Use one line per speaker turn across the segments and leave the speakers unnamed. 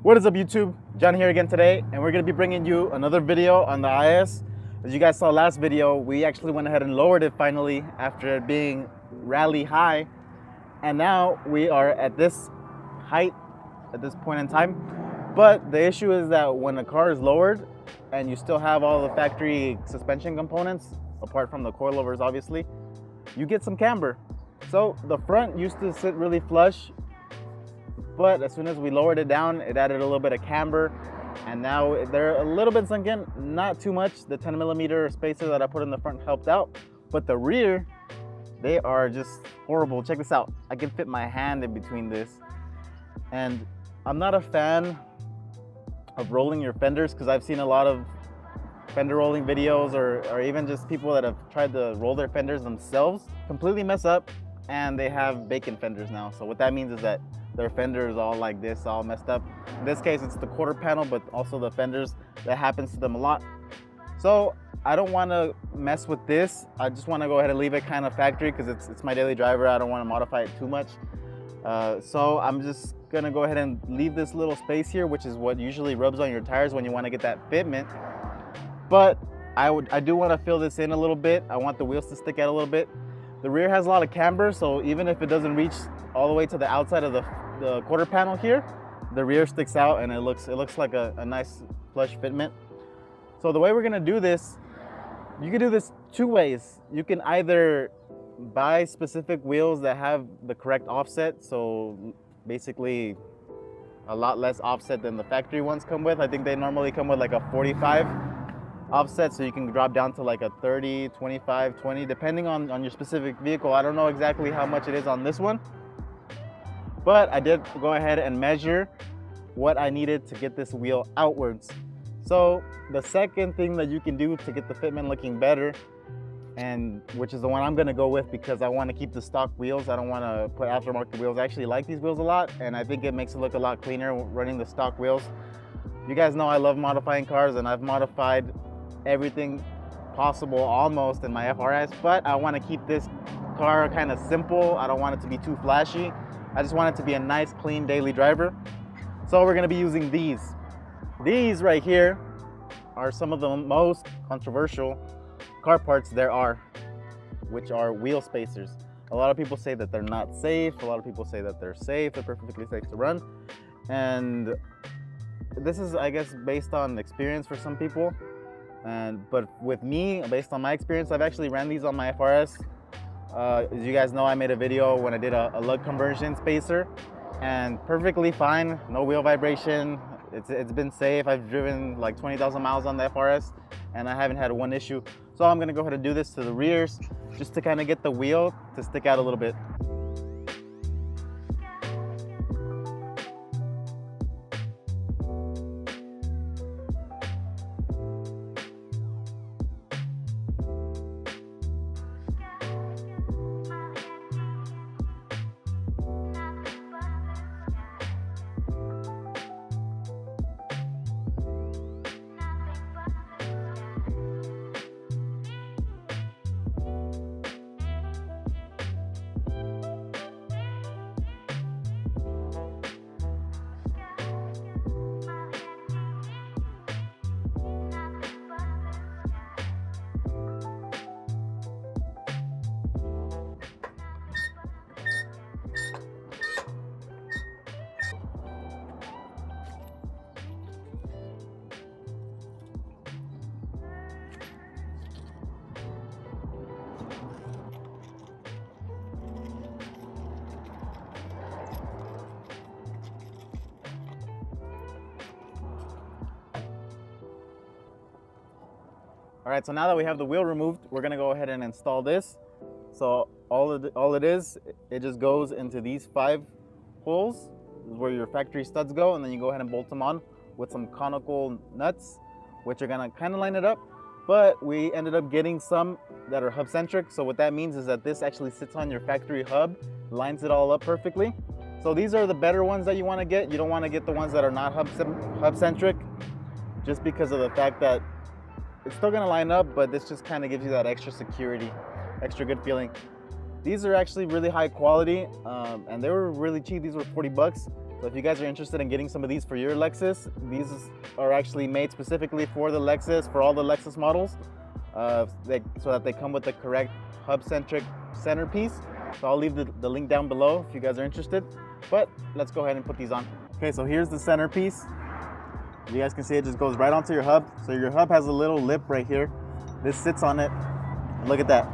What is up, YouTube? Jonny here again today, and we're going to be bringing you another video on the IS. As you guys saw last video, we actually went ahead and lowered it finally after it being rally high, and now we are at this height at this point in time. But the issue is that when a car is lowered and you still have all the factory suspension components, apart from the coilovers obviously, you get some camber. So the front used to sit really flush, but as soon as we lowered it down, it added a little bit of camber, and now they're a little bit sunk in, not too much. The 10mm spacer that I put in the front helped out, but the rear, they are just horrible. Check this out. I can fit my hand in between this, and I'm not a fan of rolling your fenders because I've seen a lot of fender rolling videos or even just people that have tried to roll their fenders themselves completely mess up, and they have bacon fenders now. So what that means is that their fender is all like this, all messed up. In this case, it's the quarter panel, but also the fenders. That happens to them a lot. So I don't want to mess with this. I just want to go ahead and leave it kind of factory because it's my daily driver. I don't want to modify it too much. So I'm just gonna go ahead and leave this little space here, which is what usually rubs on your tires when you want to get that fitment. But I do want to fill this in a little bit. I want the wheels to stick out a little bit. The rear has a lot of camber, so even if it doesn't reach all the way to the outside of the quarter panel here, the rear sticks out and it looks like a nice flush fitment. So the way we're gonna do this, you can do this two ways. You can either buy specific wheels that have the correct offset, so basically a lot less offset than the factory ones come with. I think they normally come with like a 45 offset, so you can drop down to like a 30, 25, 20, depending on your specific vehicle. I don't know exactly how much it is on this one, but I did go ahead and measure what I needed to get this wheel outwards. So the second thing that you can do to get the fitment looking better, and which is the one I'm gonna go with because I want to keep the stock wheels. I don't want to put aftermarket wheels. I actually like these wheels a lot, and I think it makes it look a lot cleaner running the stock wheels. You guys know I love modifying cars, and I've modified everything possible almost in my FRS, but I want to keep this car kind of simple. I don't want it to be too flashy. I just want it to be a nice, clean daily driver. So we're going to be using these. These right here are some of the most controversial car parts there are, which are wheel spacers. A lot of people say that they're not safe. A lot of people say that they're safe. They're perfectly safe to run. And this is, I guess, based on experience for some people. But with me, based on my experience, I've actually ran these on my FRS. As you guys know, I made a video when I did a lug conversion spacer, and perfectly fine, no wheel vibration. It's been safe. I've driven like 20,000 miles on the FRS, and I haven't had one issue. So I'm gonna go ahead and do this to the rears, just to kind of get the wheel to stick out a little bit. All right, so now that we have the wheel removed, we're gonna go ahead and install this. So all it is, it just goes into these 5 holes. This is where your factory studs go, and then you go ahead and bolt them on with some conical nuts, which are gonna kind of line it up. But we ended up getting some that are hub centric. So what that means is that this actually sits on your factory hub, lines it all up perfectly. So these are the better ones that you wanna get. You don't wanna get the ones that are not hub centric, just because of the fact that it's still gonna line up, but this just kind of gives you that extra security, extra good feeling. These are actually really high quality, and they were really cheap. These were 40 bucks. So if you guys are interested in getting some of these for your Lexus, these are actually made specifically for the Lexus, for all the Lexus models, so that they come with the correct hub-centric centerpiece. So I'll leave the link down below if you guys are interested. But let's go ahead and put these on. Okay, so here's the centerpiece. You guys can see it just goes right onto your hub. So your hub has a little lip right here. This sits on it. Look at that.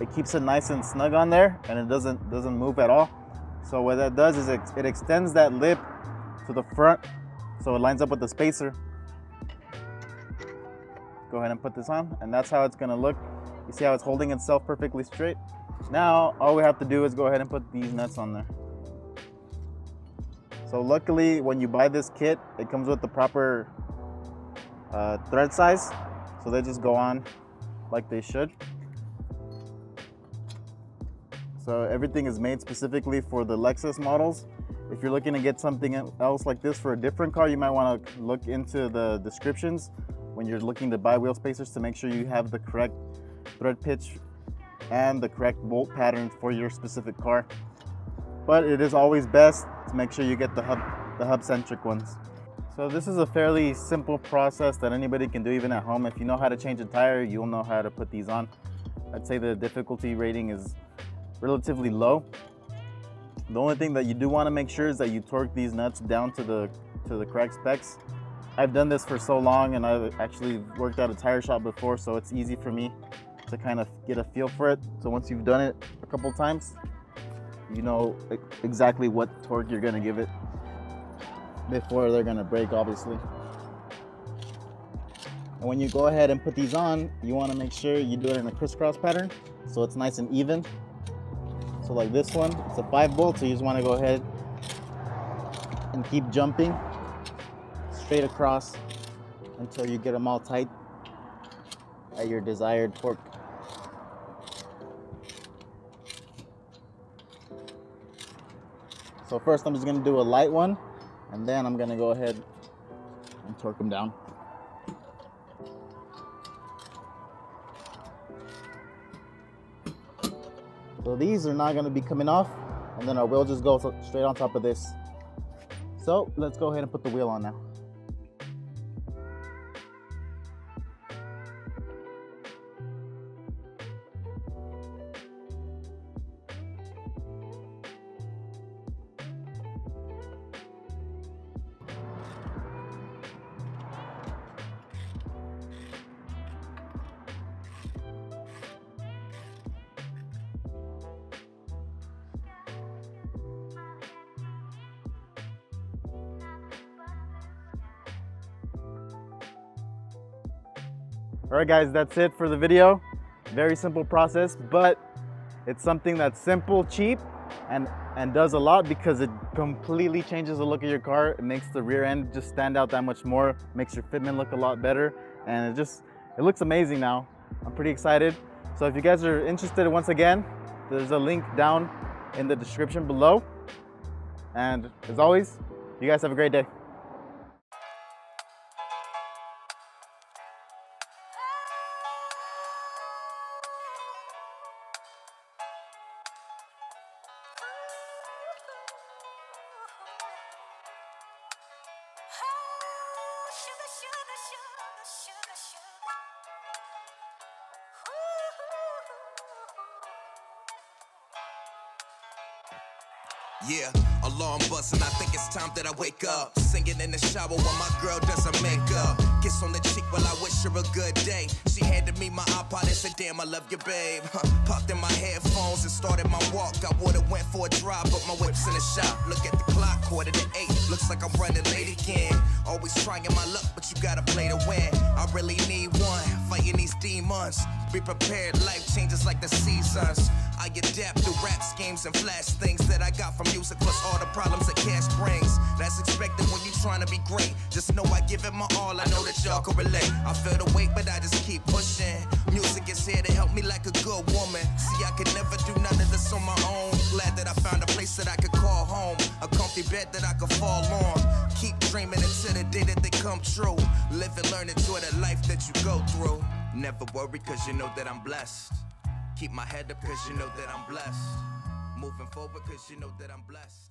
It keeps it nice and snug on there, and it doesn't move at all. So what that does is it extends that lip to the front, so it lines up with the spacer. Go ahead and put this on, and that's how it's gonna look. You see how it's holding itself perfectly straight? Now, all we have to do is go ahead and put these nuts on there. So luckily, when you buy this kit, it comes with the proper thread size. So they just go on like they should. So everything is made specifically for the Lexus models. If you're looking to get something else like this for a different car, you might want to look into the descriptions when you're looking to buy wheel spacers to make sure you have the correct thread pitch and the correct bolt pattern for your specific car. But it is always best to make sure you get the hub-centric ones. So this is a fairly simple process that anybody can do even at home. If you know how to change a tire, you'll know how to put these on. I'd say the difficulty rating is relatively low. The only thing that you do want to make sure is that you torque these nuts down to the correct specs. I've done this for so long, and I've actually worked at a tire shop before, so it's easy for me to kind of get a feel for it. So once you've done it a couple times, you know exactly what torque you're gonna give it before they're gonna break, obviously. And when you go ahead and put these on, you want to make sure you do it in a crisscross pattern so it's nice and even. So like this one, it's a 5-bolt, so you just want to go ahead and keep jumping straight across until you get them all tight at your desired torque. So first I'm just going to do a light one, and then I'm going to go ahead and torque them down. So these are not going to be coming off, and then our wheel just goes straight on top of this. So let's go ahead and put the wheel on now. All right guys, that's it for the video. Very simple process, but it's something that's simple, cheap, and does a lot because it completely changes the look of your car. It makes the rear end just stand out that much more, makes your fitment look a lot better, and it looks amazing now. I'm pretty excited. So if you guys are interested, once again, there's a link down in the description below. And as always, you guys have a great day.
Yeah, alarm buzzing, I think it's time that I wake up. Singing in the shower while my girl does her makeup. Kiss on the cheek while I wish her a good day. She handed me my iPod and said, damn, I love you, babe. Popped in my headphones and started my walk. I would've went for a drive, but my whip's in the shop. Look at the clock, 7:45. Looks like I'm running late again. Always trying my luck, but you gotta play to win. I really need one, fighting these demons. Be prepared, life changes like the seasons. I adapt to rap schemes and flash things that I got from music, plus all the problems that cash brings. That's expected when you're trying to be great. Just know I give it my all, I know that y'all can relate. I feel the weight, but I just keep pushing. Music is here to help me like a good woman. See, I could never do none of this on my own. Glad that I found a place that I could call home. A comfy bed that I could fall on. Keep dreaming until the day that they come true. Live and learn, enjoy the life that you go through. Never worry, cause you know that I'm blessed. Keep my head up cause you know that I'm blessed. Moving forward cause you know that I'm blessed.